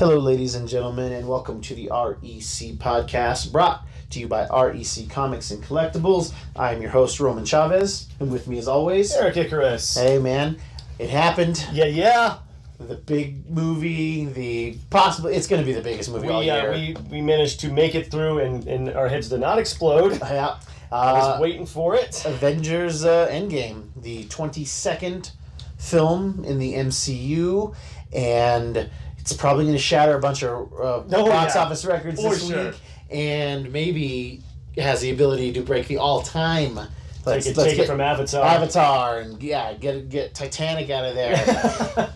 Hello, ladies and gentlemen, and welcome to the REC podcast, brought to you by REC Comics and Collectibles. I am your host, Roman Chavez, and with me, as always, Erik Icarus. Hey, man, it happened. Yeah. The big movie, it's going to be the biggest movie all year. We managed to make it through, and our heads did not explode. Yeah. I was waiting for it. Avengers Endgame, the 22nd film in the MCU, and it's probably going to shatter a bunch of box office records this week, and maybe has the ability to break the all-time. Let's take it from Avatar, and get Titanic out of there.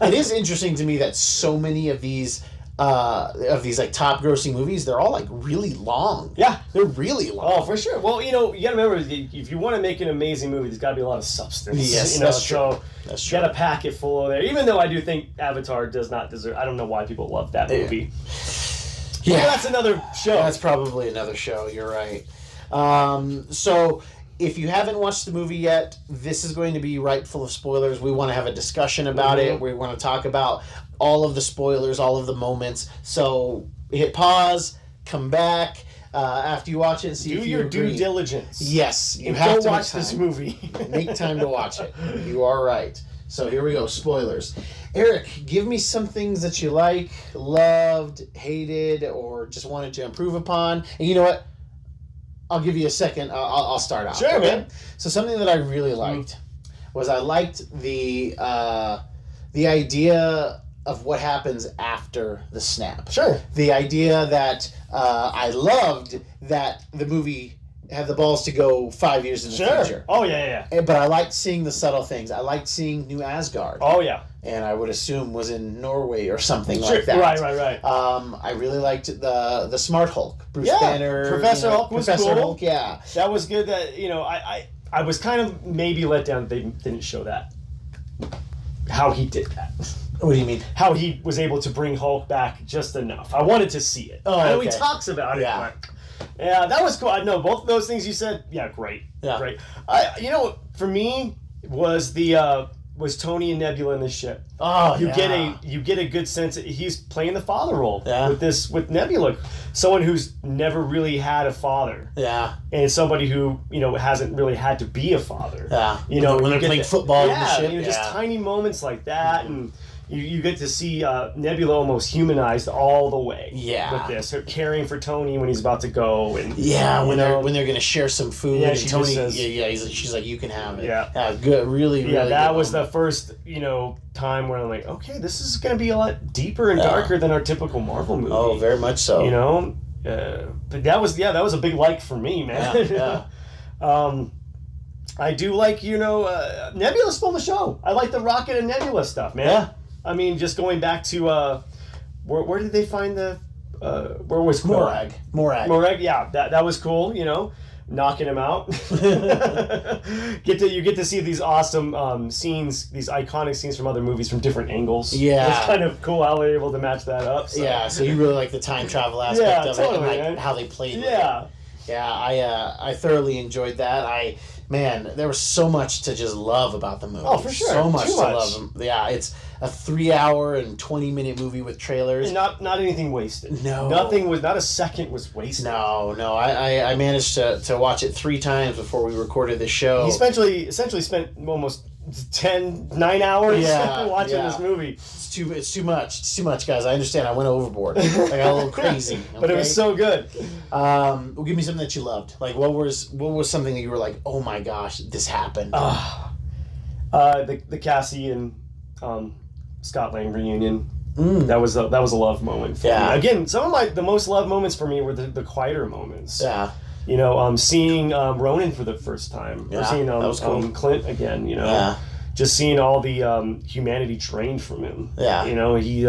It is interesting to me that so many of these like top grossing movies, they're all like really long. Yeah, they're really long. Oh, for sure. Well, you got to remember, if you want to make an amazing movie, there's got to be a lot of substance. Yes, that's true. So that's true. Got to pack it full of there. Even though I do think Avatar does not deserve. I don't know why people love that movie. Yeah, well, that's another show. That's probably another show. You're right. So, if you haven't watched the movie yet, this is going to be right full of spoilers. We want to have a discussion about it. We want to talk about all of the spoilers, all of the moments. So hit pause, come back after you watch it and see if you agree. Do your due diligence. Yes, you and have to watch this movie. Make time to watch it. You are right. So here we go, spoilers. Erik, give me some things that you like, loved, hated, or just wanted to improve upon. And you know what? I'll give you a second. I'll start off. Sure, man. So something that I really liked was I liked the idea of what happens after the snap. Sure. The idea that I loved that the movie had the balls to go 5 years in the future. Oh, yeah. But I liked seeing the subtle things. I liked seeing New Asgard. Oh, yeah. And I would assume was in Norway or something like that. Right. I really liked the Smart Hulk, Bruce Banner, Professor Hulk was Professor cool. Hulk, yeah, that was good. That I was kind of maybe let down. They didn't show that how he did that. What do you mean? How he was able to bring Hulk back just enough. I wanted to see it. Oh, I know okay. he talks about it. Yeah. But yeah, that was cool. I know both of those things you said. Yeah, great. Yeah. Great. For me was Tony and Nebula in this ship. Oh, you get a good sense. He's playing the father role with Nebula, someone who's never really had a father. Yeah, and somebody who hasn't really had to be a father. Yeah, when they're playing football in the ship. Just tiny moments like that, and you get to see Nebula almost humanized all the way. Yeah, with this, her caring for Tony when he's about to go, and when they're gonna share some food. Yeah, and she Tony, just says, she's like, you can have it. Yeah, good, really. Yeah, that good was moment. the first time where I'm like, okay, this is gonna be a lot deeper and darker than our typical Marvel movie. Oh, very much so. But that was a big like for me, man. Yeah. I do like Nebula stole the show. I like the Rocket and Nebula stuff, man. Yeah. I mean, just going back to where did they find the where was Morag? Morag, yeah, that was cool. Knocking him out. You get to see these awesome scenes, these iconic scenes from other movies from different angles. Yeah, it's kind of cool how they're able to match that up. So. Yeah, so you really like the time travel aspect of it, and how they played with it. Yeah, I thoroughly enjoyed that. There was so much to just love about the movie. Oh, for sure. So much to love. Yeah, it's a 3-hour and 20-minute movie with trailers. And not anything wasted. No. Not a second was wasted. No. I managed to watch it 3 times before we recorded this show. He essentially spent almost 9 hours watching this movie. It's too much. It's too much, guys. I understand. I went overboard. I got a little crazy. Okay? But it was so good. Well, give me something that you loved. Like, what was something that you were like, oh my gosh, this happened? The Cassie and Scott Lang reunion. That was a love moment for me. Again, some of the most loved moments for me were the quieter moments. Yeah. Seeing Ronan for the first time. Yeah, or seeing that was cool. Clint again, Yeah. Just seeing all the humanity drained from him. Yeah. He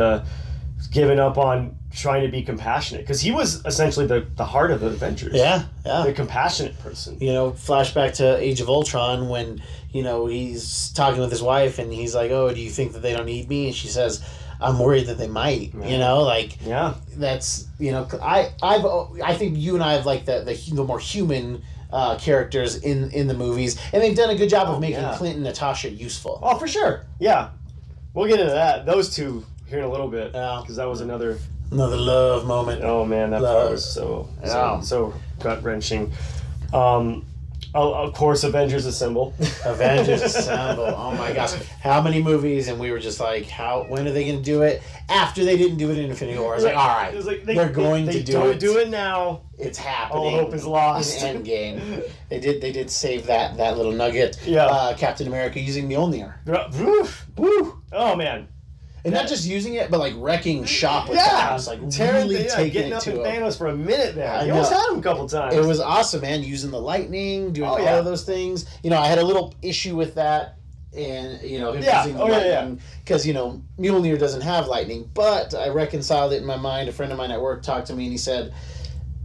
given up on trying to be compassionate because he was essentially the heart of the Avengers. Yeah. The compassionate person. Flashback to Age of Ultron when, he's talking with his wife and he's like, oh, do you think that they don't need me? And she says, I'm worried that they might, that's, I think you and I have like the more human characters in the movies, and they've done a good job of making Clint and Natasha useful. Oh, for sure. Yeah. We'll get into that. Those two here in a little bit. Yeah. Because that was another love moment. Oh man, that part was so gut wrenching. Of course, Avengers Assemble. Avengers Assemble. Oh my gosh, how many movies? And we were just like, when are they going to do it? After they didn't do it in Infinity War, I was like, all right, they're going to do it. Don't do it now. It's happening. All hope is lost. In Endgame, they did save that little nugget. Yeah. Captain America using Mjolnir. Woo! Oh man. And not just using it, but like wrecking shop with Thanos, like tearing, really taking getting it up to in him. Thanos for a minute there. I You almost know. had him a couple times. It was awesome, man. Using the lightning, doing all of those things. You know, I had a little issue with that, and you know, him using the lightning because you know Mjolnir doesn't have lightning. But I reconciled it in my mind. A friend of mine at work talked to me, and he said,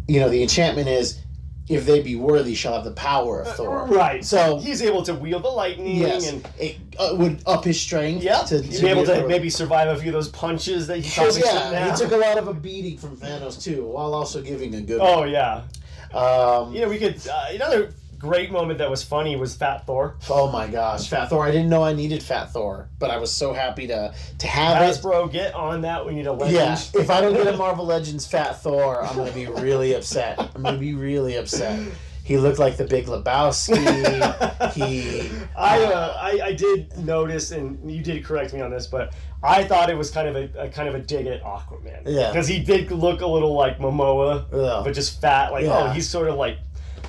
you know, the enchantment is, if they be worthy, shall have the power of Thor. Right. So he's able to wield the lightning. Yes. And it would up his strength. yeah. To be able to maybe survive a few of those punches that he probably shouldn't have. he took a lot of a beating from Thanos too, while also giving a good. Oh yeah. You know, we could another great moment that was funny was Fat Thor. Oh my gosh, Fat Thor! I didn't know I needed Fat Thor, but I was so happy to have it. Hasbro, get on that. We need a legend. Yeah, if I don't get a Marvel Legends Fat Thor, I'm gonna be really upset. He looked like the Big Lebowski. I did notice, and you did correct me on this, but I thought it was kind of a dig at Aquaman. Yeah, because he did look a little like Momoa, yeah. but just fat. Like he's sort of like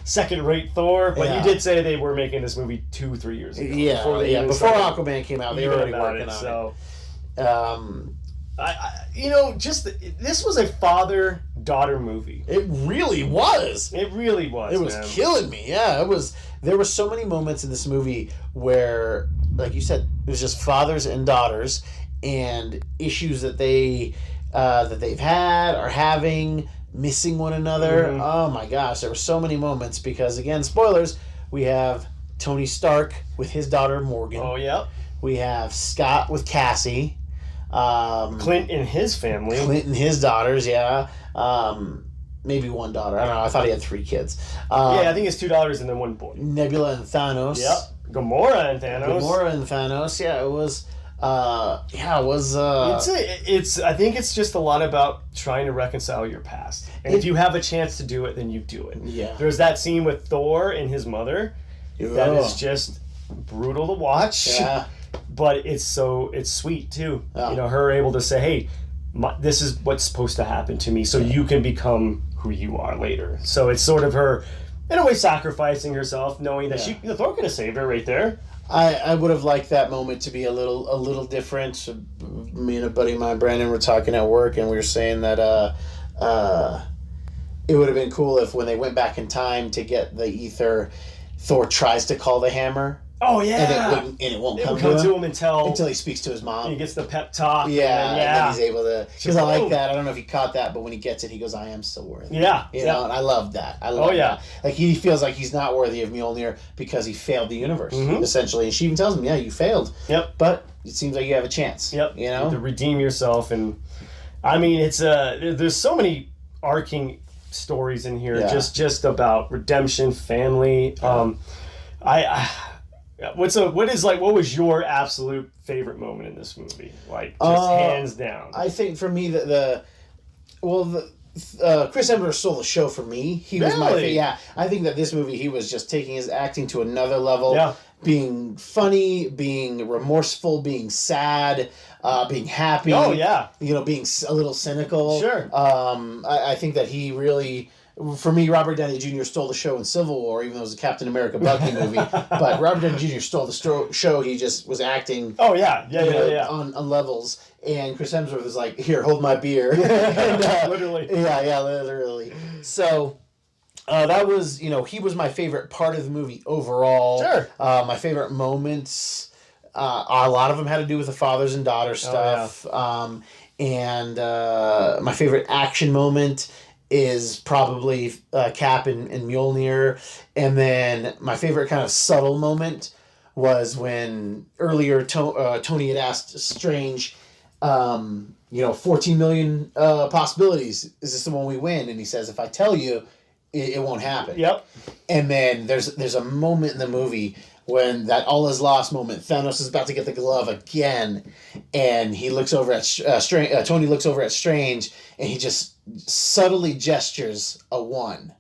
second-rate Thor. But you did say they were making this movie 2-3 years ago. Before Aquaman came out, they were already working on it. This was a father-daughter movie. It really was. It really was. It was killing me. Yeah, it was. There were so many moments in this movie where, like you said, it was just fathers and daughters and issues that they've had, are having, missing one another. Mm-hmm. Oh my gosh, there were so many moments because, again, spoilers, we have Tony Stark with his daughter Morgan. Oh yeah. We have Scott with Cassie. Clint and his family. Clint and his daughters, yeah. Maybe one daughter. I don't know. I thought he had 3 kids. I think it's $2 and then 1 boy. Nebula and Thanos. Yep. Gamora and Thanos. Yeah, it was. It was. I think it's just a lot about trying to reconcile your past, and if you have a chance to do it, then you do it. Yeah. There's that scene with Thor and his mother. That is just brutal to watch. Yeah. But it's sweet too. Yeah. You know, her able to say, "Hey, this is what's supposed to happen to me, so you can become who you are later." So it's sort of her, in a way, sacrificing herself, knowing that Thor could have saved her right there. I would have liked that moment to be a little different. So me and a buddy of mine, Brandon, were talking at work, and we were saying that it would have been cool if when they went back in time to get the ether, Thor tries to call the hammer. Oh yeah, and it won't come to him until he speaks to his mom. He gets the pep talk. Yeah, and then he's able to. Because I like that. I don't know if he caught that, but when he gets it, he goes, "I am still worthy." Yeah, you know, and I love that. That. Like he feels like he's not worthy of Mjolnir because he failed the universe essentially, and she even tells him, "Yeah, you failed." Yep. But it seems like you have a chance. Yep. You know, to redeem yourself, and I mean, it's there's so many arcing stories in here, just about redemption, family. What was your absolute favorite moment in this movie? Like, just hands down. I think for me Chris Hemsworth stole the show for me. He was my favorite. Yeah, I think that this movie, he was just taking his acting to another level. Yeah. Being funny, being remorseful, being sad, being happy. Oh yeah. You know, being a little cynical. Sure. I think that he really. For me, Robert Downey Jr. stole the show in Civil War, even though it was a Captain America Bucky movie. But Robert Downey Jr. stole the show. He just was acting. Oh yeah. On levels, and Chris Hemsworth was like, "Here, hold my beer." And, literally. Yeah, literally. So. That was, he was my favorite part of the movie overall. Sure. My favorite moments, a lot of them had to do with the fathers and daughters stuff. Oh, yeah. And my favorite action moment is probably Cap and Mjolnir. And then my favorite kind of subtle moment was when earlier Tony had asked Strange, 14 million possibilities. Is this the one we win? And he says, if I tell you, it won't happen. Yep. And then there's a moment in the movie when that all is lost moment, Thanos is about to get the glove again, and he looks over at Tony looks over at Strange, and he just subtly gestures a 1.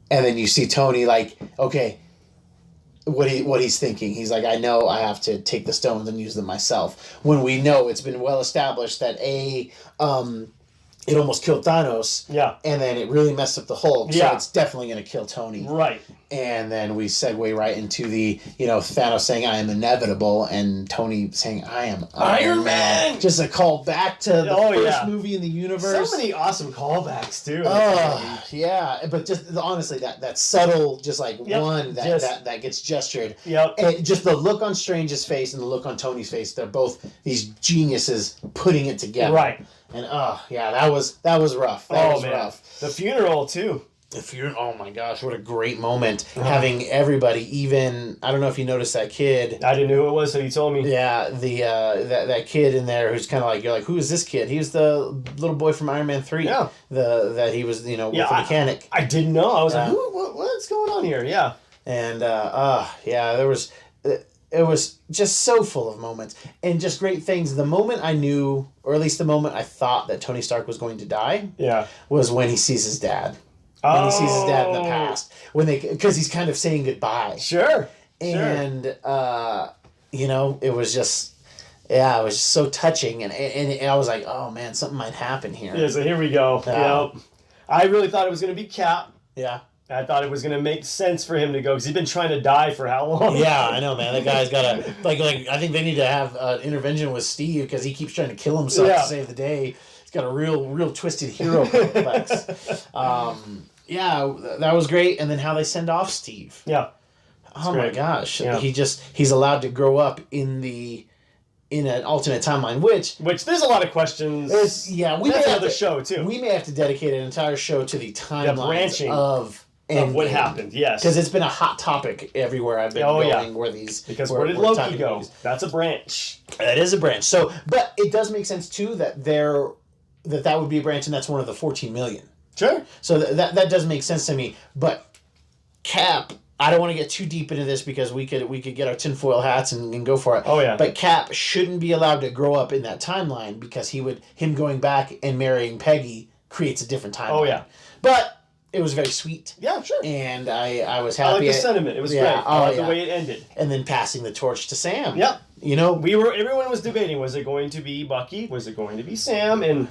And then you see Tony like, okay, what he's thinking. He's like, I know I have to take the stones and use them myself. When we know it's been well established that it almost killed Thanos. Yeah. And then it really messed up the Hulk. Yeah. So it's definitely going to kill Tony. Right. And then we segue right into the, Thanos saying, I am inevitable, and Tony saying, I am Iron Man. Just a call back to the first movie in the universe. So many awesome callbacks, too. Oh, yeah. But just honestly, that subtle, just like one that gets gestured. Yep. And just the look on Strange's face and the look on Tony's face, they're both these geniuses putting it together. Right. And that was rough. That was rough. The funeral too. Oh my gosh, what a great moment. Having everybody, even, I don't know if you noticed that kid. I didn't know who it was, so you told me. Yeah, that kid in there who's kind of like, you're like, who is this kid? He was the little boy from Iron Man 3. Yeah. That he was, with the mechanic. I didn't know. I was like, what's going on here? Yeah. And, there was... It was just so full of moments and just great things. The moment I knew, or at least the moment I thought that Tony Stark was going to die, was when he sees his dad. When he sees his dad in the past, because he's kind of saying goodbye. Sure. And it was just, it was just so touching, and I was like, oh man, something might happen here. Yeah. So here we go. I really thought it was going to be Cap. Yeah. I thought it was going to make sense for him to go because he's been trying to die for how long? Yeah, I know, man. That guy's got a like. I think they need to have an intervention with Steve because he keeps trying to kill himself to save the day. He's got a real twisted hero complex. That was great. And then how they send off Steve. Yeah. Oh my gosh, yeah. He's allowed to grow up in an alternate timeline, which there's a lot of questions. That's another show too. We may have to dedicate an entire show to the timelines of what happened, yes. Because it's been a hot topic everywhere I've been going. Where did Loki go? Movies. That's a branch. That is a branch. So, but it does make sense too that that would be a branch, and that's one of the 14 million. Sure. So that does make sense to me. But Cap, I don't want to get too deep into this because we could get our tinfoil hats and go for it. Oh yeah. But Cap shouldn't be allowed to grow up in that timeline because him going back and marrying Peggy creates a different timeline. Oh yeah. But it was very sweet. Yeah, sure. And I was happy. I like the sentiment. It was great. I like the way it ended. And then passing the torch to Sam. Yep. Everyone was debating, was it going to be Bucky? Was it going to be Sam? And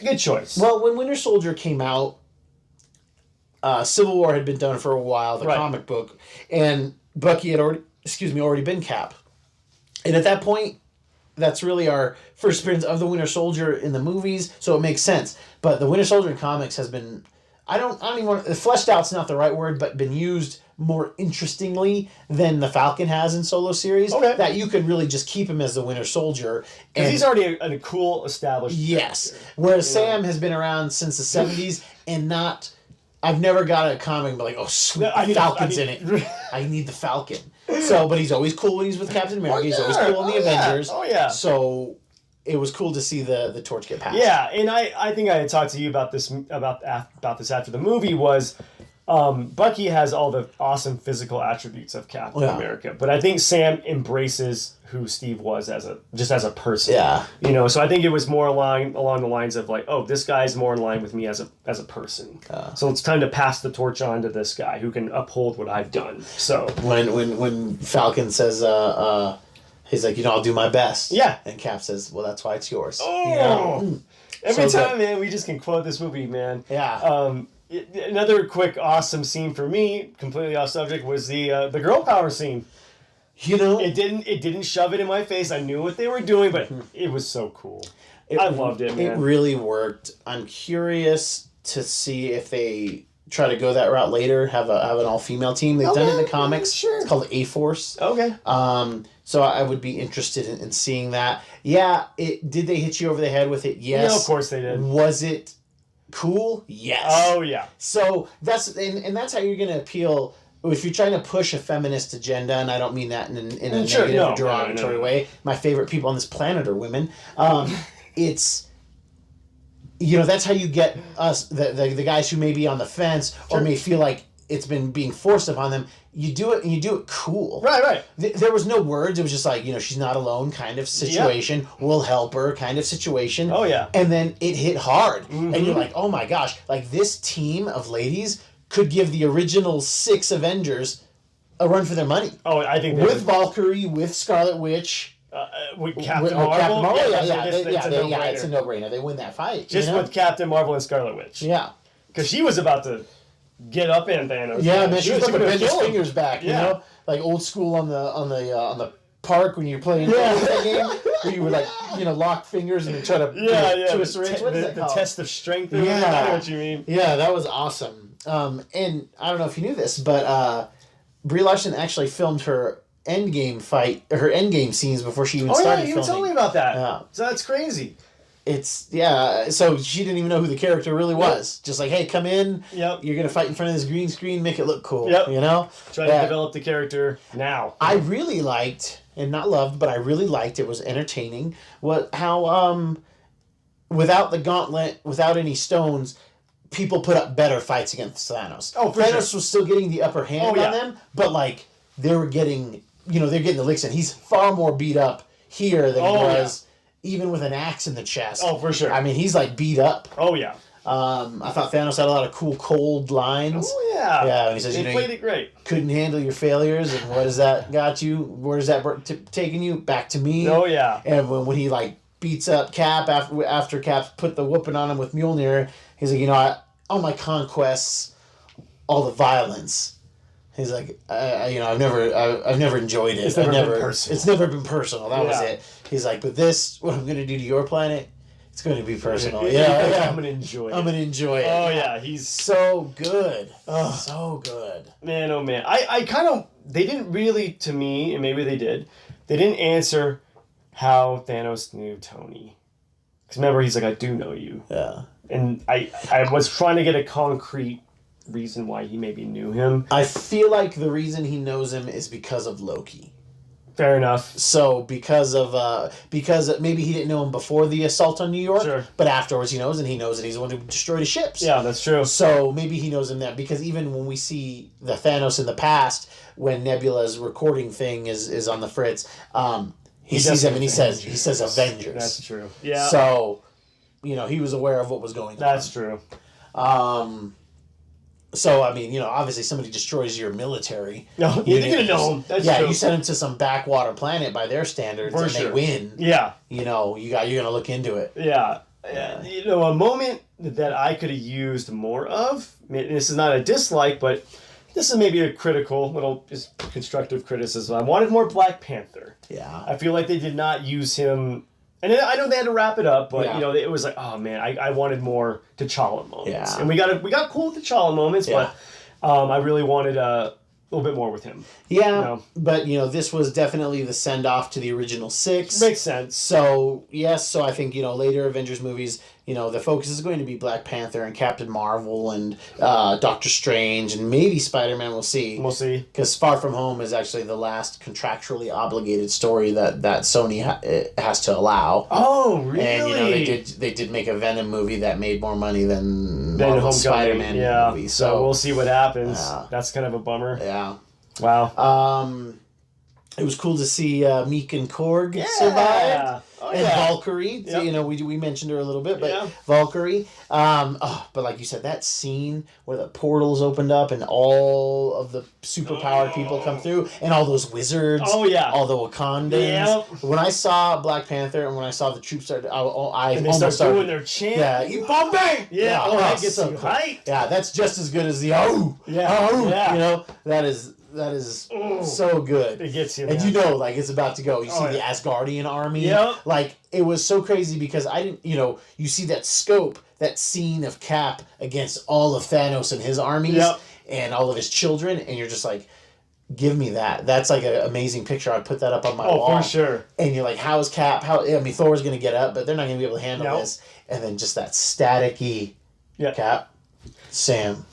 good choice. Well, when Winter Soldier came out, Civil War had been done for a while, the comic book, and Bucky had already been Cap. And at that point, that's really our first appearance of the Winter Soldier in the movies, so it makes sense. But the Winter Soldier in comics has been, I don't even want to, fleshed out's not the right word, but been used more interestingly than the Falcon has in solo series. Okay. That you could really just keep him as the Winter Soldier. Because he's already a cool established character. Whereas Sam has been around since the 70s and not... I've never got a comic but like, oh, sweet, Falcon's in it. I need the Falcon. So, but he's always cool when he's with Captain America. He's always cool in the Avengers. Oh, yeah. So... it was cool to see the torch get passed. Yeah, and I think I had talked to you about this after the movie was Bucky has all the awesome physical attributes of Captain America, but I think Sam embraces who Steve was as a person. Yeah. So I think it was more along the lines of like, oh, this guy's more in line with me as a person. So it's time to pass the torch on to this guy who can uphold what I've done. So when Falcon says he's like, I'll do my best. Yeah. And Cap says, well, that's why it's yours. Oh! Every time, man, we just can quote this movie, man. Yeah. Another quick awesome scene for me, completely off subject, was the girl power scene. It didn't shove it in my face. I knew what they were doing, but it was so cool. I loved it, man. It really worked. I'm curious to see if they try to go that route later, have an all-female team. They've done it in the comics. Sure. It's called A-Force. Okay. So I would be interested in seeing that. Yeah, did they hit you over the head with it? Yes. Yeah, of course they did. Was it cool? Yes. Oh, yeah. So that's how you're going to appeal. If you're trying to push a feminist agenda, and I don't mean that in a negative, derogatory way. My favorite people on this planet are women. It's... that's how you get us, the guys who may be on the fence or may feel like it's been being forced upon them. You do it, and you do it cool. Right. There was no words. It was just like, she's not alone kind of situation. Yep. We'll help her kind of situation. Oh, yeah. And then it hit hard. Mm-hmm. And you're like, oh, my gosh. Like, this team of ladies could give the original 6 Avengers a run for their money. Oh, I think with Valkyrie, with Scarlet Witch. With Captain Marvel? It's a no-brainer. They win that fight. Just with Captain Marvel and Scarlet Witch. Yeah. Because she was about to get up in Thanos. Yeah, man, she was about to bend his fingers back, you know? Like old school on the park when you're playing that game, where you would lock fingers and then try to twist her. What is that called? The test of strength. I know what you mean. Yeah, that was awesome. And I don't know if you knew this, but Brie Larson actually filmed her Endgame scenes before she even started filming. You told me about that. Yeah. So that's crazy. So she didn't even know who the character really was. Just like, hey, come in. Yep. You're going to fight in front of this green screen, make it look cool. Yep. Try to develop the character now. I really liked, and not loved, but I really liked, it was entertaining, how without the gauntlet, without any stones, people put up better fights against Thanos. Oh, for Thanos sure. was still getting the upper hand on them, but they were getting, they're getting the licks in. He's far more beat up here than he was. Yeah. Even with an axe in the chest. Oh, for sure. I mean, he's beat up. Oh, yeah. I thought Thanos had a lot of cool, cold lines. Oh, yeah. Yeah, and he says, they played it great. Couldn't handle your failures, and what has that got you? Where has that taken you? Back to me. Oh, yeah. And when he, beats up Cap after Cap put the whooping on him with Mjolnir, he's like, all my conquests, all the violence. He's like, I've never enjoyed it. It's never been personal. It's never been personal. That was it. He's like, but this, what I'm going to do to your planet, it's going to be personal. I'm going to enjoy it. I'm going to enjoy it. Oh, yeah. He's so good. So good. Man, oh, man. I kind of, they didn't really, to me, and maybe they didn't answer how Thanos knew Tony. Because remember, he's like, I do know you. Yeah. And I was trying to get a concrete reason why he maybe knew him. I feel like the reason he knows him is because of Loki. Fair enough. So because maybe he didn't know him before the assault on New York, sure. But afterwards he knows, and he knows that he's the one who destroyed his ships. Yeah, that's true. So maybe he knows him then, because even when we see the Thanos in the past, when Nebula's recording thing is on the fritz, he sees him and he says Avengers. That's true. Yeah. So, he was aware of what was going on. That's true. So, I mean, obviously somebody destroys your military. No, you're going to know them. That's true. You send them to some backwater planet by their standards, and they win. Yeah. You're going to look into it. Yeah. A moment that I could have used more of, this is not a dislike, but this is maybe a critical, little just constructive criticism. I wanted more Black Panther. Yeah. I feel like they did not use him. And I know they had to wrap it up, but it was like, oh man, I wanted more T'Challa moments, and we got cool with T'Challa moments, but I really wanted a little bit more with him. Yeah, but this was definitely the send off to the original 6. Makes sense. So yes, I think later Avengers movies, the focus is going to be Black Panther and Captain Marvel and Doctor Strange and maybe Spider-Man. We'll see. We'll see. Because Far From Home is actually the last contractually obligated story that Sony has to allow. Oh, really? And they did make a Venom movie that made more money than Marvel's Spider-Man movie. So we'll see what happens. That's kind of a bummer. Yeah. Wow. It was cool to see Meek and Korg survive. And Valkyrie, Yep. we mentioned her a little bit, but Valkyrie. But like you said, that scene where the portals opened up and all of the superpowered people come through, and all those wizards. Oh yeah, all the Wakandans. Yep. When I saw Black Panther and when I saw the troops start, I and they almost start doing their chant. Yeah, Bombay. Yeah, that gets so cool. Yeah, that's just as good as the That is so good. It gets you. And it's about to go. You see the Asgardian army. Yep. It was so crazy because I didn't, you see that scope, that scene of Cap against all of Thanos and his armies and all of his children, and you're just like, give me that. That's like an amazing picture. I'd put that up on my wall. Oh, for sure. And you're like, how is Cap? Thor's going to get up, but they're not going to be able to handle this. And then just that static-y Cap, Sam.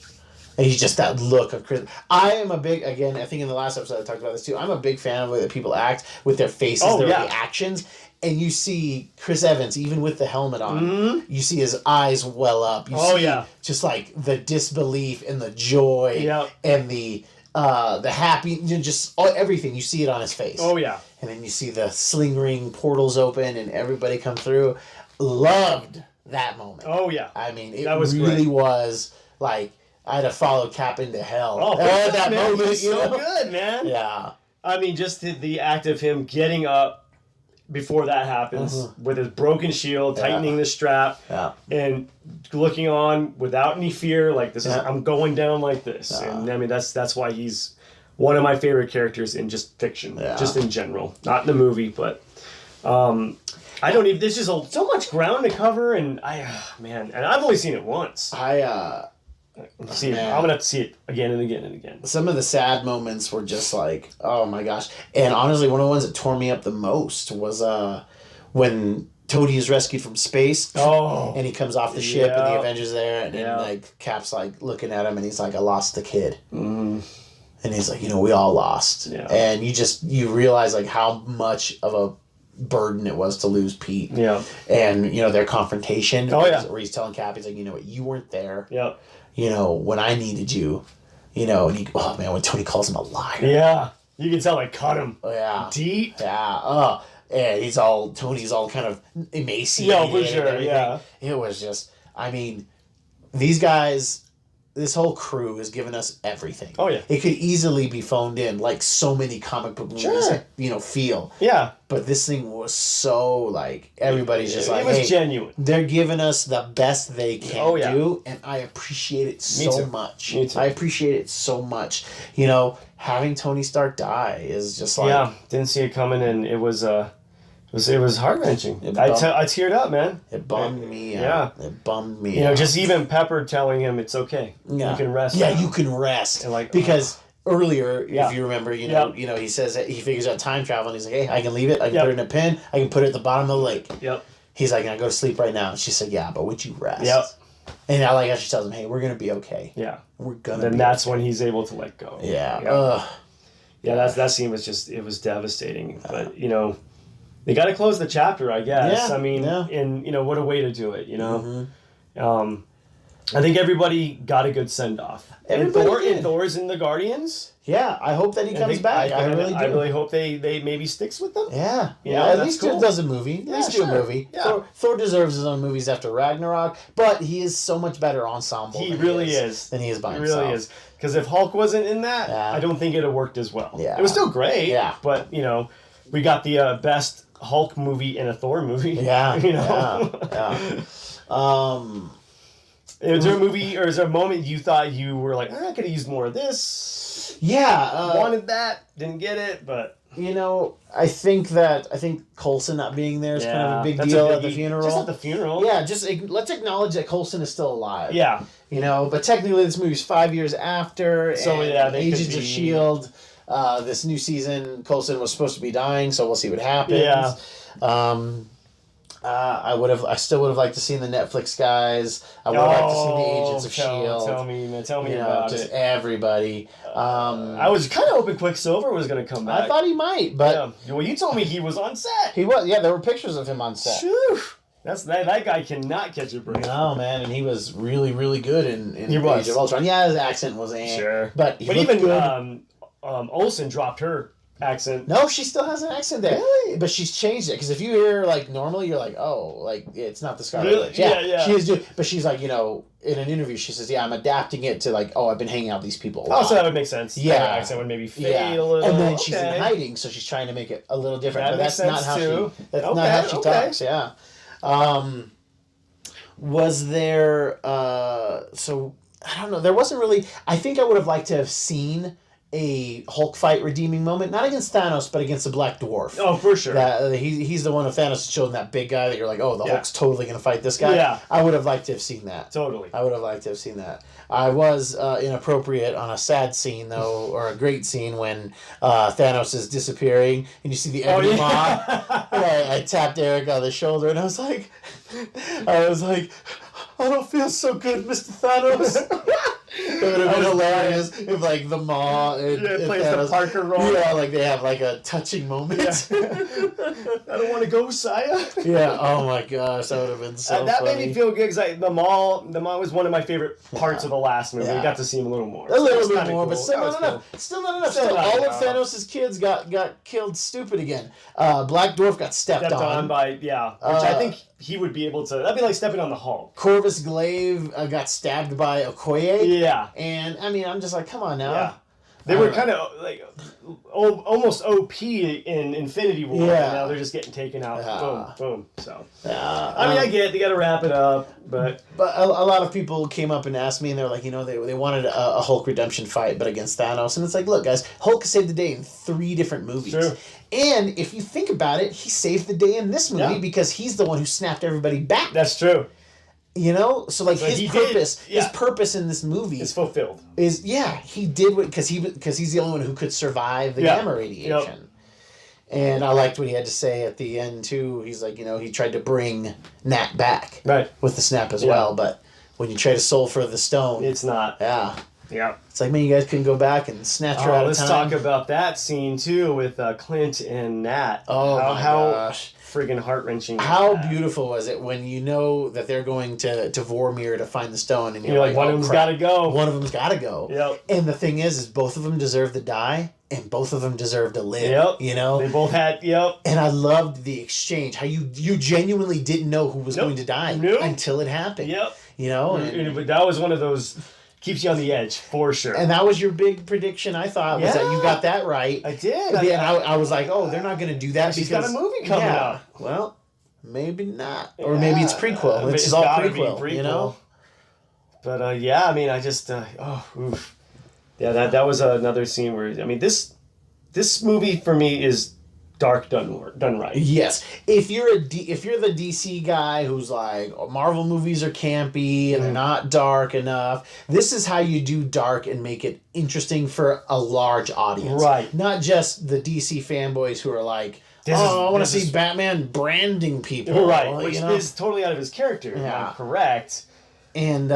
And he's just that look of Chris. I am a big, again, I think in the last episode I talked about this too, I'm a big fan of the way that people act with their faces, their reactions. and you see Chris Evans, even with the helmet on, Mm-hmm. you see his eyes well up. You see just like the disbelief and the joy and the happy, just everything. You see it on his face. Oh, yeah. And then you see the sling ring portals open and everybody come through. Loved that moment. Oh, yeah. I mean, it was really great. was like I'd have followed Cap into hell. Oh, that man, moment, he's so good, man. Yeah. I mean, just the act of him getting up before that happens with his broken shield, tightening the strap, and looking on without any fear. Like, this is, I'm going down like this. And I mean, that's why he's one of my favorite characters in just fiction, just in general. Not in the movie, but I don't even, there's just so much ground to cover, and and I've only seen it once. I'm gonna have to see it again and again and again. Some of the sad moments were just like, oh my gosh. And honestly, one of the ones that tore me up the most was when Tony is rescued from space. Oh. And he comes off the ship and the Avengers there, and like Cap's like looking at him and he's like, I lost the kid. And he's like, we all lost. And you realize like how much of a burden it was to lose Pete. And their confrontation. Where he's telling Cap, he's like, what, you weren't there. When I needed you, and he, oh man, when Tony calls him a liar. Yeah. You can tell it cut him. Deep. Yeah. And Tony's all kind of emaciated. Yeah, for sure. Yeah. It was just, I mean, these guys, this whole crew has given us everything. Oh, yeah. It could easily be phoned in like so many comic book movies, feel. Yeah. But this thing was so like, everybody's just like, it was genuine. They're giving us the best they can do, and I appreciate it so much. Me too. I appreciate it so much. Having Tony Stark die is just like... Yeah, didn't see it coming, and it was heart-wrenching. I teared up, man. It bummed me out. Yeah. It bummed me out. Just even Pepper telling him it's okay. Yeah. You can rest. Yeah, you can rest. And because earlier, if you remember, he says that he figures out time travel, and he's like, hey, I can leave it. I can put it in a pen. I can put it at the bottom of the lake. Yep. He's like, I go to sleep right now. And she said, yeah, but would you rest? Yep. And I like how she tells him, hey, we're going to be okay. Yeah. We're going to be And that's when he's able to let go. Yeah. Yeah, that scene was just, it was devastating. But, they got to close the chapter, I guess. Yeah, I mean, and, what a way to do it, I think everybody got a good send-off. And Thor's in the Guardians. Yeah, I hope that he comes back. I really do. I really hope they maybe sticks with them. Yeah. At least he does a movie. At least do a movie. Yeah. Thor deserves his own movies after Ragnarok, but he is so much better ensemble He really is. Than he is by himself. He really is. Because if Hulk wasn't in that, I don't think it would have worked as well. Yeah. It was still great. Yeah. But, we got the best Hulk movie in a Thor movie. Yeah. Is there a movie or is there a moment you thought you were like, I could have used more of this? Yeah. Wanted that, didn't get it, but... I think Coulson not being there is kind of a big deal at the funeral. Just at the funeral. Yeah, let's acknowledge that Coulson is still alive. Yeah. But technically this movie's 5 years after. So, and Agents of S.H.I.E.L.D., this new season, Coulson was supposed to be dying, so we'll see what happens. Yeah. I still would have liked to see the Netflix guys. I would have liked to see the Agents of S.H.I.E.L.D. Tell me, man. Tell me about just it. Everybody. I was kind of hoping Quicksilver was going to come back. I thought he might, but... Yeah. Well, you told me he was on set. He was. Yeah, there were pictures of him on set. Phew. That guy cannot catch a break. No, man, and he was really, really good in Age of Ultron. Yeah, his accent was sure. But even good. Olsen dropped her accent. No, she still has an accent there. Really? But she's changed it, because if you hear like normally, you're like, oh, like it's not the Scarlet Witch. Yeah. She is doing, but she's like, in an interview, she says, yeah, I'm adapting it to like, oh, I've been hanging out with these people a lot. Oh, so that would make sense. Yeah. Her accent would maybe fade a little. And then she's in hiding, so she's trying to make it a little different. That but makes that's sense not how she talks. Yeah. Was there? So I don't know. There wasn't really. I think I would have liked to have seen a Hulk fight redeeming moment, not against Thanos, but against the Black Dwarf. Oh, for sure. He's the one of Thanos showing that big guy that you're like, oh, the Hulk's totally going to fight this guy. Yeah. I would have liked to have seen that. Totally. I would have liked to have seen that. I was inappropriate on a sad scene, though, or a great scene when Thanos is disappearing, and you see the Ebony Maw. I tapped Eric on the shoulder, and I was like, I don't feel so good, Mr. Thanos. would have been hilarious if like the Maw and plays the Parker role. Yeah, like they have like a touching moment. Yeah. I don't want to go, Saya. Yeah. Oh my gosh, that would have been so. That funny. made me feel good because the Maw was one of my favorite parts of the last movie. Yeah. We got to see him a little more. A little bit kinda more, cool. but still not enough. Cool. Still not enough. Still Still, not all enough. of Thanos' kids got killed stupid again. Black Dwarf got stepped on by which I think he would be able to. That'd be like stepping on the Hulk. Corvus Glaive got stabbed by Okoye. Yeah. And I mean, I'm just like, come on now. Yeah. They were kind of like almost OP in Infinity War. Yeah. And now they're just getting taken out. Yeah. Boom, boom. So, I mean, I get it. They got to wrap it up, but a lot of people came up and asked me, and they're like, they wanted a Hulk redemption fight, but against Thanos. And it's like, look, guys, Hulk saved the day in 3 different movies. True. And if you think about it, he saved the day in this movie because he's the one who snapped everybody back. That's true. You know, so like his purpose in this movie is fulfilled. He did what because he's the only one who could survive the gamma radiation. Yep. And I liked what he had to say at the end too. He's like, he tried to bring Nat back with the snap as well, but when you trade a soul for the stone, it's not. Yeah. Yeah. It's like, man, you guys couldn't go back and snatch her out of time. Let's talk about that scene too with Clint and Nat. Oh my gosh. Friggin' heart-wrenching. How beautiful was it when you know that they're going to Vormir to find the stone, and you're like, one of them's got to go. One of them's got to go. Yep. And the thing is both of them deserve to die, and both of them deserve to live. Yep. They both had. Yep. And I loved the exchange. How you genuinely didn't know who was going to die until it happened. Yep. And that was one of those. Keeps you on the edge, for sure. And that was your big prediction, I thought, was that you got that right. I did. I was like, they're not going to do that because... She's got a movie coming out. Well, maybe not. Or maybe it's prequel. It's all prequel, But, I mean, I just... oof. Yeah, that was another scene where... I mean, this movie, for me, is dark done right. Yes. If you're the DC guy who's like, Marvel movies are campy and they're not dark enough, this is how you do dark and make it interesting for a large audience. Right. Not just the DC fanboys who are like, I want to see Batman branding people. Right. Which is totally out of his character. Yeah. Correct. And,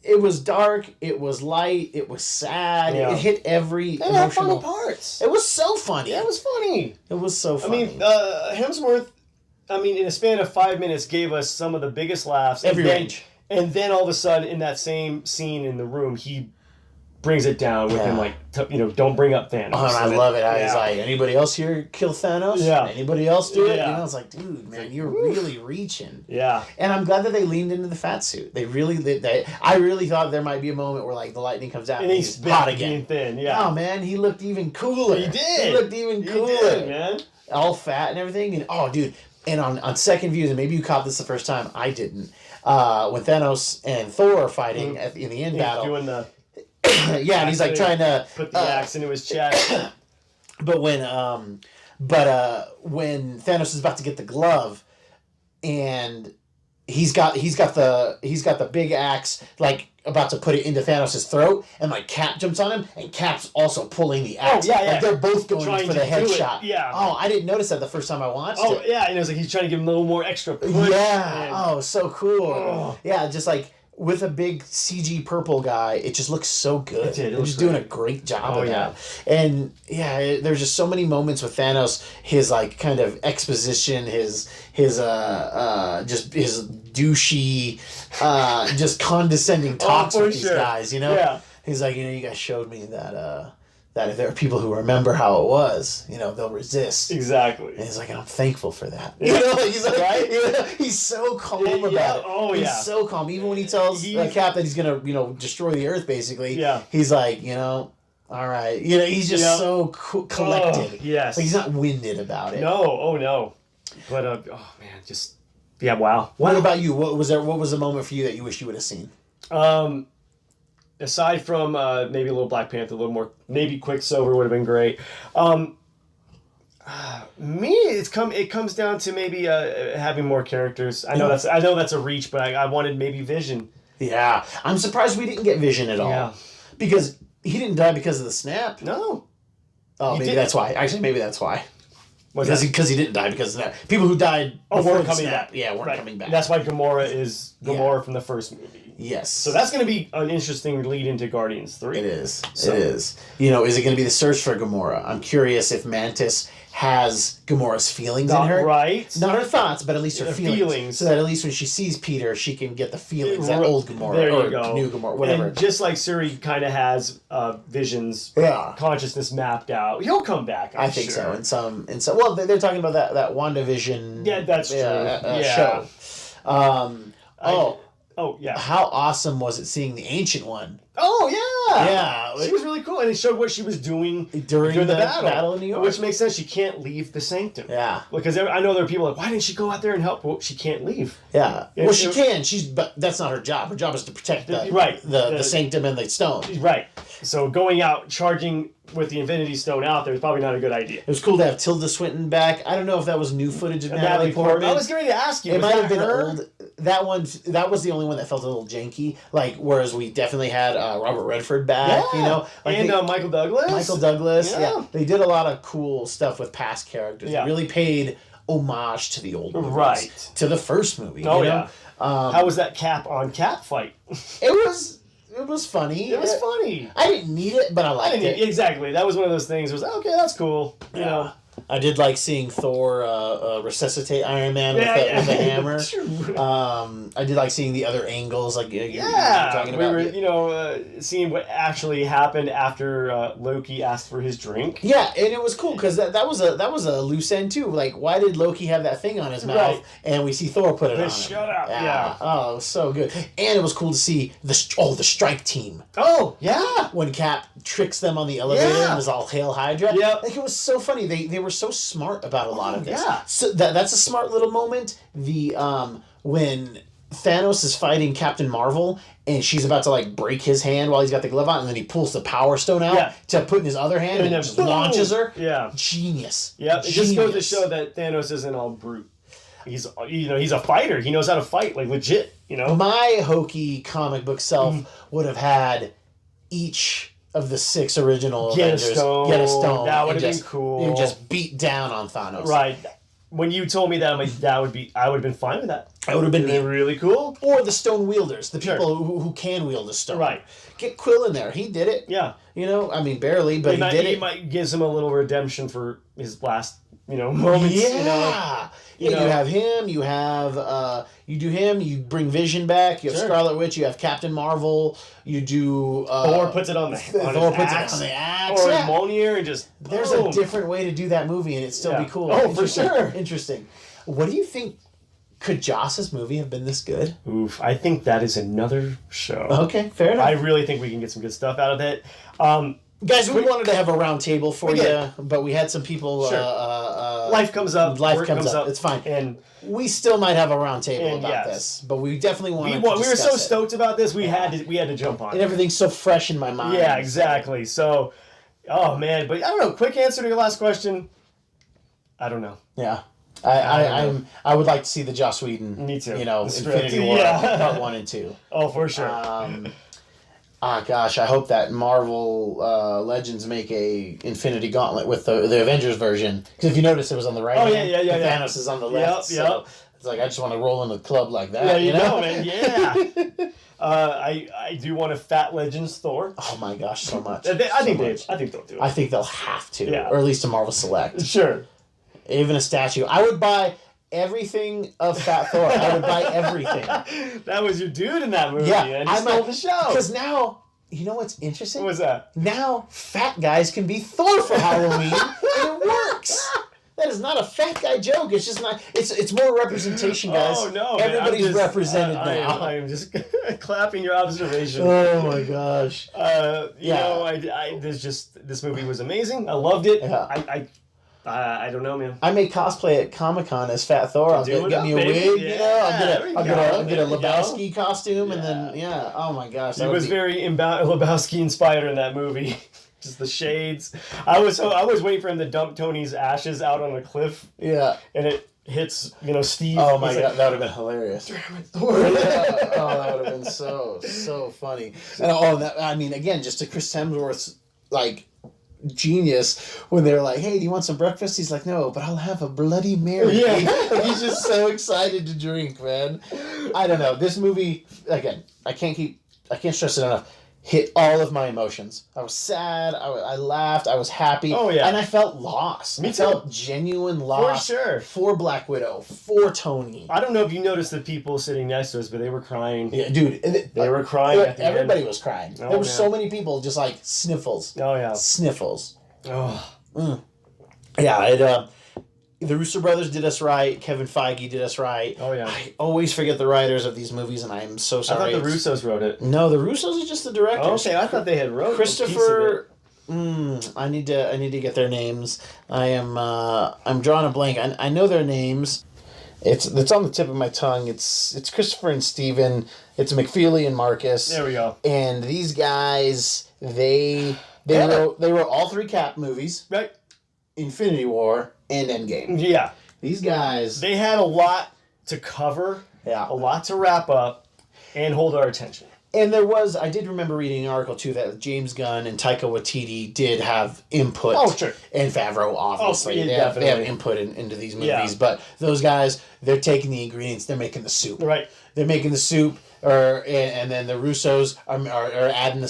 it was dark, it was light, it was sad, it hit every emotional... funny parts. It was so funny. Yeah, it was funny. It was so funny. I mean, Hemsworth, in a span of 5 minutes, gave us some of the biggest laughs. Every range. And then all of a sudden, in that same scene in the room, he brings it down with him like, don't bring up Thanos. Oh, and I love it. He's like, anybody else here kill Thanos? Yeah. Anybody else do it? Yeah. It's like, dude, man, you're really reaching. Yeah. And I'm glad that they leaned into the fat suit. I really thought there might be a moment where like the lightning comes out and he's hot again. Thin, yeah. Oh man, he looked even cooler. He did. He looked even cooler. He did, man. All fat and everything. And dude. And on second views, and maybe you caught this the first time, I didn't. When Thanos and Thor are fighting in the end battle. Doing the... and he's like trying to put the axe into his chest. But when Thanos is about to get the glove, and he's got the big axe like about to put it into Thanos' throat, and like Cap jumps on him, and Cap's also pulling the axe. Oh, yeah. Like they're both going for the headshot. Yeah. Oh, I didn't notice that the first time I watched it. Oh, yeah, and it was like he's trying to give him a little more extra push. Yeah. And... Oh, so cool. Oh. Yeah, just like with a big CG purple guy, it just looks so good. They're just doing a great job of that. And there's just so many moments with Thanos, his like kind of exposition, his just his douchey, just condescending talks with these guys, Yeah. He's like, you guys showed me that if there are people who remember how it was, they'll resist. Exactly. And he's like, and I'm thankful for that. Yeah. He's like, right? He's so calm about it. Oh, yeah. He's so calm. Even when he tells Cap that he's going to, destroy the Earth, basically, he's like, all right. He's just so collected. Oh, yes. Like, he's not winded about it. No. Oh, no. But, man, just, wow. What about you? What was the moment for you that you wish you would have seen? Aside from maybe a little Black Panther, a little more, maybe Quicksilver would have been great. It comes down to maybe having more characters. I know that's a reach, but I wanted maybe Vision. Yeah, I'm surprised we didn't get Vision at all. Yeah. Because he didn't die because of the snap. No. Oh, maybe that's why. Actually, maybe that's why. Because he didn't die because of that. People who died weren't coming back. Yeah, weren't coming back. That's why Gamora is Gamora from the first movie. Yes. So that's going to be an interesting lead into Guardians 3. It is. It is. Is it going to be the search for Gamora? I'm curious if Mantis has Gamora's feelings in her. Right. Not her thoughts, but at least her feelings. So that at least when she sees Peter, she can get the feelings that old Gamora there you or go. new Gamora, whatever. And just like Suri kind of has Vision's consciousness mapped out, he'll come back. I think so. In some. Well, they're talking about that WandaVision. Yeah, that's true. Show. Oh yeah. How awesome was it seeing the Ancient One? Oh yeah. Yeah. She was really cool, and it showed what she was doing during the battle in New York, which makes sense. She can't leave the Sanctum. Yeah. Because I know there are people like, why didn't she go out there and help? Well, she can't leave. Yeah. Well, she can. But that's not her job. Her job is to protect the Sanctum and the stone. Right. So going out charging with the Infinity Stone out there is probably not a good idea. It was cool to have Tilda Swinton back. I don't know if that was new footage of Natalie Portman. I was going to ask you. It might have been old. That was the only one that felt a little janky. Whereas we definitely had Robert Redford back. Yeah. And Michael Douglas. Michael Douglas. Yeah. They did a lot of cool stuff with past characters. Yeah. They really paid homage to the old movies. Right. To the first movie. Yeah. How was that cap on cap fight? It was funny. It was funny. I didn't need it, but I liked it. Exactly. That was one of those things. It was okay. That's cool. You know. I did like seeing Thor resuscitate Iron Man with a hammer. I did like seeing the other angles, like talking about. Seeing what actually happened after Loki asked for his drink. Yeah, and it was cool because that was a loose end too. Like, why did Loki have that thing on his mouth, and we see Thor put it on? Shut up! Yeah. Oh, it was so good, and it was cool to see the strike team. Oh yeah. When Cap tricks them on the elevator and was all Hail Hydra. Yeah. Like, it was so funny. They were so smart about a lot of this. Yeah. So that's a smart little moment. When Thanos is fighting Captain Marvel and she's about to break his hand while he's got the glove on, and then he pulls the Power Stone out to put in his other hand and just launches her. Yeah. Genius. Yeah. It just goes to show that Thanos isn't all brute. He's a fighter. He knows how to fight, legit. My hokey comic book self would have had each of the 6 original Avengers get a stone. That would have been cool. And just beat down on Thanos. Right. When you told me that, I'm like, I would have been fine with that. That would have been really cool. Or the stone wielders, the people who can wield a stone. Right. Get Quill in there. He did it. Yeah. Barely, but he did it. He might give him a little redemption for his last, moments. Yeah. You have him. You have you do him. You bring Vision back. You have Scarlet Witch. You have Captain Marvel. You do Thor puts it on the axe. Or Mjolnir and just there's a different way to do that movie and it still be cool. Oh, for sure. Interesting. What do you think? Could Joss's movie have been this good? Oof, I think that is another show. Okay, fair enough. I really think we can get some good stuff out of it. Guys, we wanted to have a round table for you, but we had some people. Life comes up. Life comes up. It's fine. And we still might have a round table about this, but we definitely wanted to discuss we were so stoked about this, we had to jump on. And everything's so fresh in my mind. Yeah, exactly. So, oh man, but I don't know. Quick answer to your last question. I don't know. Yeah. I would like to see the Joss Whedon. Me too. Infinity War Part 1 and 2. Oh, for sure. Gosh, I hope that Marvel Legends make a Infinity Gauntlet with the Avengers version. Because if you notice, it was on the right. Oh yeah. Thanos is on the left. Yep. So it's like I just want to roll in a club like that. Yeah, you know, man. Yeah. I do want a Fat Legends Thor. Oh my gosh, so much. I think they'll do it. I think they'll have to, or at least a Marvel Select. Sure. Even a statue. I would buy everything of Fat Thor. I would buy everything. That was your dude in that movie. Yeah, and he stole the show. Because now, you know what's interesting? What's that? Now, fat guys can be Thor for Halloween, and it works. That is not a fat guy joke. It's just not. It's more representation, guys. Oh no, everybody's represented now. I am just clapping your observation. Oh my gosh. This movie was amazing. I loved it. Yeah. I don't know, man. I may cosplay at Comic-Con as Fat Thor. I'll get me a wig, I'll get a Lebowski costume, and then oh my gosh, he was very Lebowski inspired in that movie. Just the shades. I was waiting for him to dump Tony's ashes out on a cliff. Yeah, and it hits Steve. Oh my god, that would have been hilarious. Damn it, Thor. That would have been so funny. And again, just to Chris Hemsworth's genius when they're like, "Hey, do you want some breakfast?" He's like, "No, but I'll have a Bloody Mary." Yeah. Like, he's just so excited to drink, man. I don't know. This movie, again, I can't stress it enough. Hit all of my emotions. I was sad. I laughed. I was happy. Oh, yeah. And I felt lost. Me I too. felt genuine loss. For sure. For Black Widow. For Tony. I don't know if you noticed the people sitting next to us, but they were crying. Yeah, dude. They were crying at the Everybody end. was crying. Oh, there were man. so many people just like sniffles. Oh, yeah. Sniffles. Oh. Yeah, the Russo brothers did us right. Kevin Feige did us right. Oh, yeah. I always forget the writers of these movies, and I am so sorry. I thought the Russos wrote it. No, the Russos are just the directors. Okay, I thought they had wrote Christopher. I need to get their names. I'm drawing a blank. I know their names. It's on the tip of my tongue. It's Christopher and Steven. It's McFeely and Marcus. There we go. And these guys, they wrote all three Cap movies. Right. Infinity War and Endgame. Yeah. These guys, They had a lot to cover, yeah. a lot to wrap up, and hold our attention. And I did remember reading an article too that James Gunn and Taika Waititi did have input. Oh, sure. And Favreau, obviously. yeah, they have definitely. input into these movies. Yeah. But those guys, they're taking the ingredients, they're making the soup. Right. They're making the soup, and then the Russos are adding the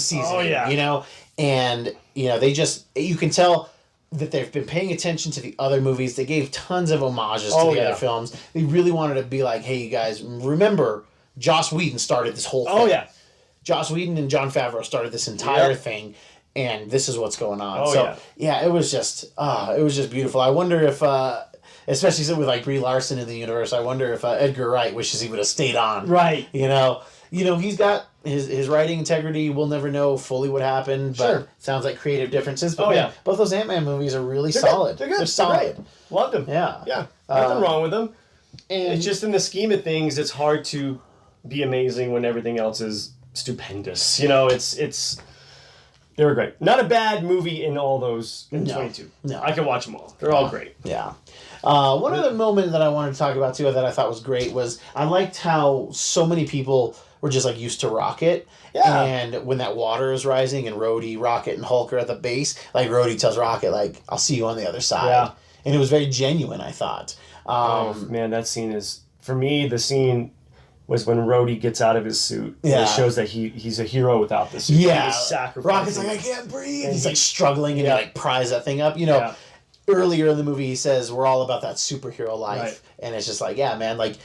seasoning. Oh, yeah. You know? And, they just, you can tell that they've been paying attention to the other movies. They gave tons of homages to the other films. They really wanted to be like, hey, you guys, remember, Joss Whedon started this whole thing. Oh, yeah. Joss Whedon and Jon Favreau started this entire thing, and this is what's going on. Oh, yeah, it was just beautiful. I wonder if, especially with like Brie Larson in the universe, I wonder if Edgar Wright wishes he would have stayed on. Right. He's got his writing integrity. We'll never know fully what happened, but Sure. it sounds like creative differences. But both those Ant-Man movies are really solid. They're good. They're solid. They're great. Loved them. Yeah. Yeah. Nothing wrong with them. And It's just in the scheme of things, it's hard to be amazing when everything else is stupendous. It's they were great. Not a bad movie in all those in 22. No. I can watch them all. They're all great. Yeah. One other moment that I wanted to talk about too that I thought was great was I liked how so many people were just like used to Rocket. Yeah. And when that water is rising and Rhodey, Rocket, and Hulk are at the base, like Rhodey tells Rocket, like, I'll see you on the other side. Yeah. And it was very genuine, I thought. Oh man, that scene is, for me, the scene was when Rhodey gets out of his suit. Yeah. And it shows that he's a hero without the suit. Yeah. He was sacrificing. Rocket's like, I can't breathe. And He's he- like struggling and he like pries that thing up. Yeah. Earlier in the movie he says we're all about that superhero life. Right. And it's just like, yeah, man, like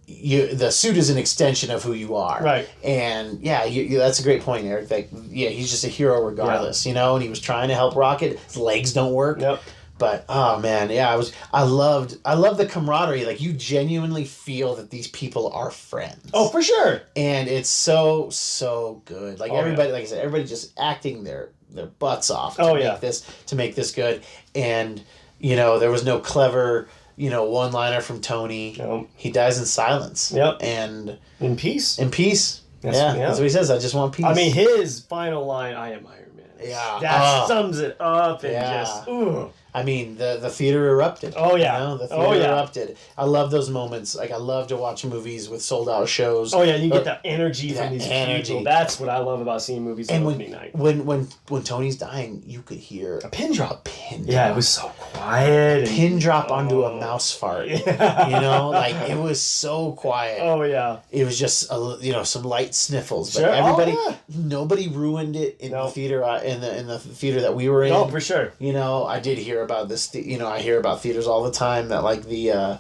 the suit is an extension of who you are. Right. And yeah, that's a great point, Eric. Like, yeah, he's just a hero regardless, and he was trying to help Rocket. His legs don't work. Yep. But oh man, yeah, I loved the camaraderie. Like you genuinely feel that these people are friends. Oh, for sure. And it's so good. Like everybody, like I said, everybody just acting their butts off to make this good. And there was no clever one-liner from Tony. No. He dies in silence. Yep. And In peace. that's what he says. I just want peace. I mean, his final line, I am Iron Man. Yeah. That sums it up and Yeah. just, ooh. I mean, the theater erupted. Oh, yeah. The theater erupted. I love those moments. Like, I love to watch movies with sold-out shows. Oh, yeah, you get that energy from these energy. people. That's what I love about seeing movies on And opening night. when Tony's dying, you could hear A pin drop. a pin Yeah, drop. it was so quiet. A pin drop onto a mouse fart. Yeah. Like, it was so quiet. Oh, yeah. It was just some light sniffles, but Sure. everybody, Oh, nobody ruined it in No. the theater in the theater that we were in. Oh, for sure. I did hear about this. I hear about theaters all the time that like the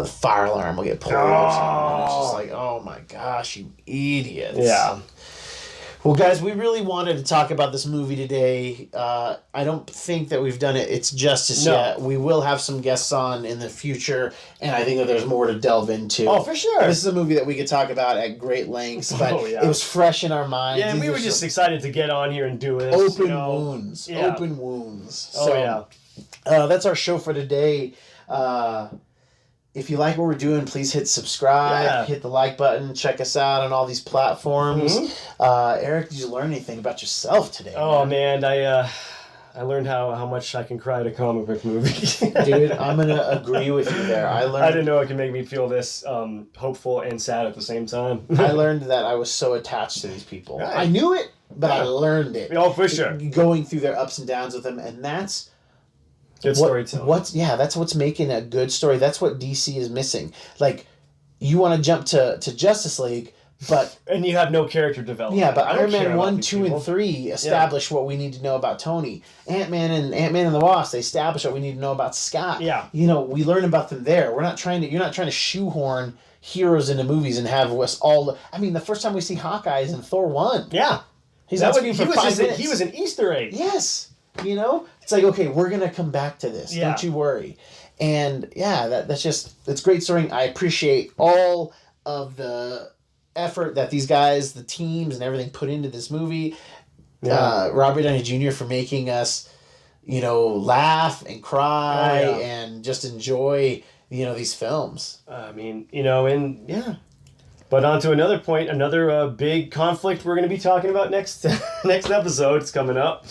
fire alarm will get pulled. Or something. It's just like, oh my gosh, you idiots. Yeah. Well, guys, we really wanted to talk about this movie today. I don't think that we've done it's justice yet. We will have some guests on in the future, and I think that there's more to delve into. Oh, for sure. This is a movie that we could talk about at great lengths, but it was fresh in our minds. Yeah, and we were just excited to get on here and do this. open wounds. Yeah. Open wounds. Oh, So, yeah. that's our show for today. If you like what we're doing, please hit subscribe, hit the like button, check us out on all these platforms. Eric, did you learn anything about yourself today? Oh, man, I learned how much I can cry at a comic book movie. Dude, I'm going to agree with you there. I didn't know it could make me feel this hopeful and sad at the same time. I learned that I was so attached to these people. Right. I knew it, but I learned it. Oh, for sure. Going through their ups and downs with them, and that's good storytelling. That's what's making a good story. That's what DC is missing. Like, you want to jump to Justice League, but and you have no character development. Yeah, but Iron Man 1, 2, and 3 establish what we need to know about Tony. Ant-Man and the Wasp, they establish what we need to know about Scott. Yeah. You know, we learn about them there. You're not trying to shoehorn heroes into movies and have us all. I mean, the first time we see Hawkeye is in Thor 1. Yeah. He's on screen for 5 minutes. He was an Easter egg. Yes. You know? It's like, okay, we're going to come back to this. Yeah. Don't you worry. And yeah, that's great story. I appreciate all of the effort that these guys, the teams and everything put into this movie. Yeah. Robert Downey Jr. for making us, laugh and cry and just enjoy, these films. I mean, But on to another point, another big conflict we're going to be talking about next episode. It's coming up.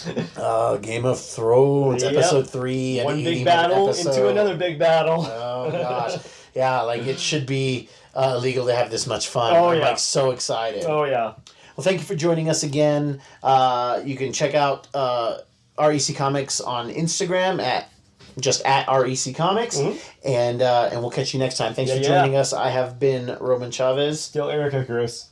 Game of Thrones, episode 3. One big battle into another big battle. Oh, gosh. Yeah, like it should be illegal to have this much fun. I'm so excited. Oh, yeah. Well, thank you for joining us again. You can check out REC Comics on Instagram at REC Comics. Mm-hmm. And we'll catch you next time. Thanks for joining us. I have been Roman Chavez. Still Erik and Roman.